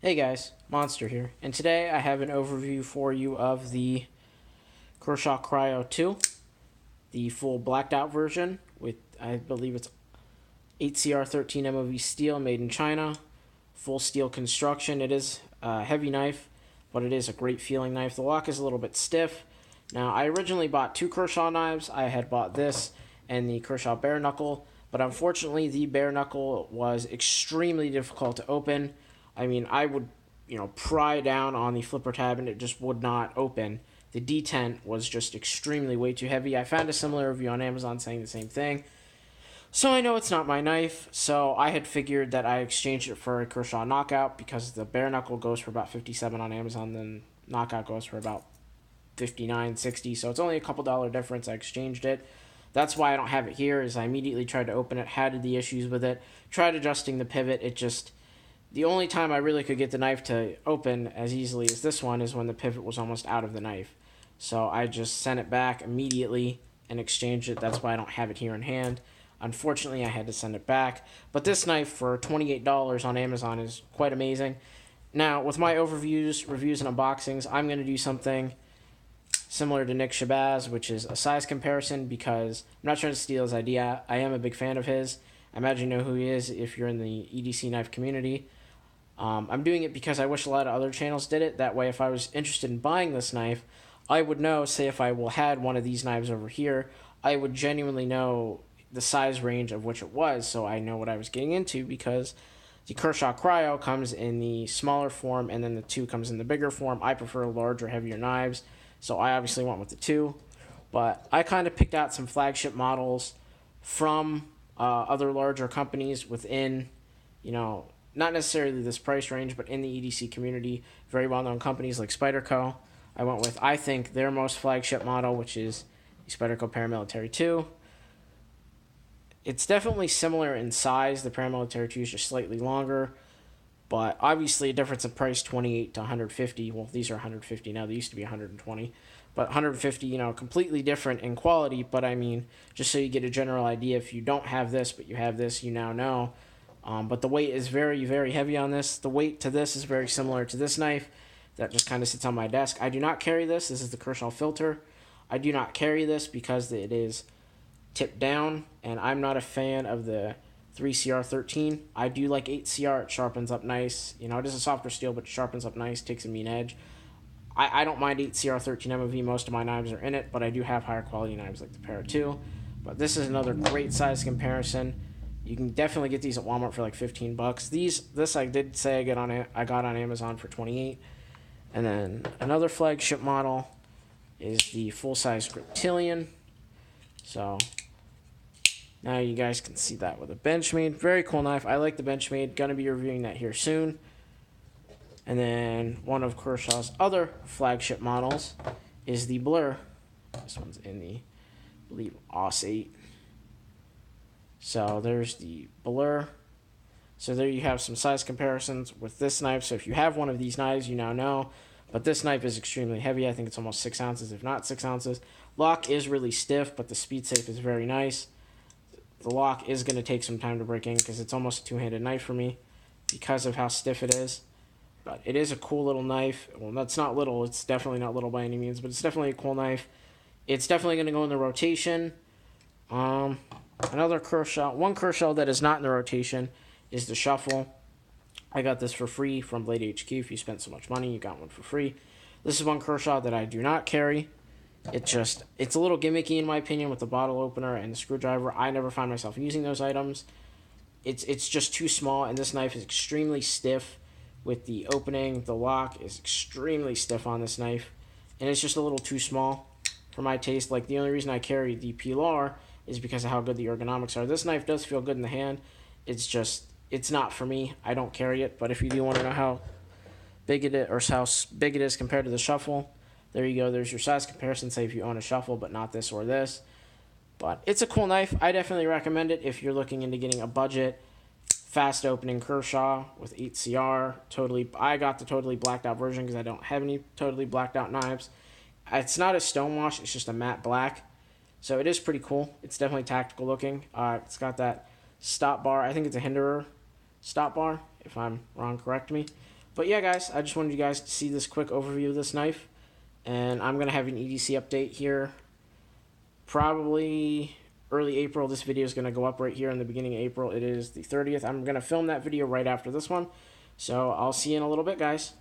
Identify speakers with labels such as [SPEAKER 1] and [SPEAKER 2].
[SPEAKER 1] Hey guys, Monster here, and today I have an overview for you of the Kershaw Cryo 2, the full blacked out version with, I believe it's 8CR13 MOV steel made in China, full steel construction. It is a heavy knife, but it is a great feeling knife. The lock is a little bit stiff. Now, I originally bought two Kershaw knives. I had bought this and the Kershaw bare knuckle, but unfortunately the bare knuckle was extremely difficult to open. I mean, I would, pry down on the flipper tab and it just would not open. The detent was just extremely way too heavy. I found a similar review on Amazon saying the same thing. So I know it's not my knife, so I had figured that I exchanged it for a Kershaw Knockout because the bare knuckle goes for about 57 on Amazon, then Knockout goes for about 59, 60. So it's only a couple dollar difference. I exchanged it. That's why I don't have it here, is I immediately tried to open it, had the issues with it, tried adjusting the pivot. It just, the only time I really could get the knife to open as easily as this one is when the pivot was almost out of the knife. So I just sent it back immediately and exchanged it. That's why I don't have it here in hand. Unfortunately, I had to send it back. But this knife for $28 on Amazon is quite amazing. Now, with my overviews, reviews, and unboxings, I'm going to do something similar to Nick Shabazz, which is a size comparison, because I'm not trying to steal his idea. I am a big fan of his. I imagine you know who he is if you're in the EDC knife community. I'm doing it because I wish a lot of other channels did it. That way, if I was interested in buying this knife, I would know, say if I had one of these knives over here, I would genuinely know the size range of which it was, so I know what I was getting into, because the Kershaw Cryo comes in the smaller form and then the 2 comes in the bigger form. I prefer larger, heavier knives, so I obviously went with the 2. But I kind of picked out some flagship models from other larger companies within, not necessarily this price range, but in the EDC community, very well-known companies like Spyderco. I went with, I think, their most flagship model, which is the Spyderco Paramilitary 2. It's definitely similar in size. The Paramilitary 2 is just slightly longer, but obviously a difference in price, 28 to 150. Well, these are 150 now. They used to be 120, but 150, completely different in quality. But I mean, just so you get a general idea, if you don't have this, but you have this, you now know. But the weight is very, very heavy on this. The weight to this is very similar to this knife that just kind of sits on my desk. I do not carry this. This is the Kershaw filter. I do not carry this because it is tipped down, and I'm not a fan of the 3CR13. I do like 8CR. It sharpens up nice. It is a softer steel, but it sharpens up nice, takes a mean edge. I don't mind 8CR13 MOV. Most of my knives are in it, but I do have higher quality knives like the Para 2. But this is another great size comparison. You can definitely get these at Walmart for like $15. This I did say I got on Amazon for 28. And then another flagship model is the full-size Griptilian. So now you guys can see that with a Benchmade. Very cool knife. I like the Benchmade. Going to be reviewing that here soon. And then one of Kershaw's other flagship models is the Blur. This one's in the, I believe, AUS 8. So there's the Blur. So there you have some size comparisons with this knife. So if you have one of these knives, you now know. But this knife is extremely heavy. I think it's almost 6 ounces, if not 6 ounces. Lock is really stiff, but the speed safe is very nice. The lock is going to take some time to break in because it's almost a two-handed knife for me because of how stiff it is. But it is a cool little knife. Well, that's not little. It's definitely not little by any means, but it's definitely a cool knife. It's definitely going to go in the rotation. Another Kershaw, one Kershaw that is not in the rotation is the Shuffle. I got this for free from Blade HQ. If you spent so much money, you got one for free. This is one Kershaw that I do not carry. It's a little gimmicky in my opinion with the bottle opener and the screwdriver. I never find myself using those items. It's just too small, and this knife is extremely stiff with the opening. The lock is extremely stiff on this knife, and it's just a little too small for my taste. Like, the only reason I carry the Pilar is because of how good the ergonomics are. This knife does feel good in the hand. It's not for me. I don't carry it, but if you do want to know how big it is, or how big it is compared to the Shuffle, there you go. There's your size comparison. Say if you own a Shuffle, but not this or this. But it's a cool knife. I definitely recommend it if you're looking into getting a budget, fast opening Kershaw with 8CR. I got the totally blacked out version because I don't have any totally blacked out knives. It's not a stonewash. It's just a matte black. So it is pretty cool. It's definitely tactical looking. It's got that stop bar. I think it's a Hinderer stop bar. If I'm wrong, correct me. But yeah, guys, I just wanted you guys to see this quick overview of this knife. And I'm going to have an EDC update here. Probably early April. This video is going to go up right here in the beginning of April. It is the 30th. I'm going to film that video right after this one. So I'll see you in a little bit, guys.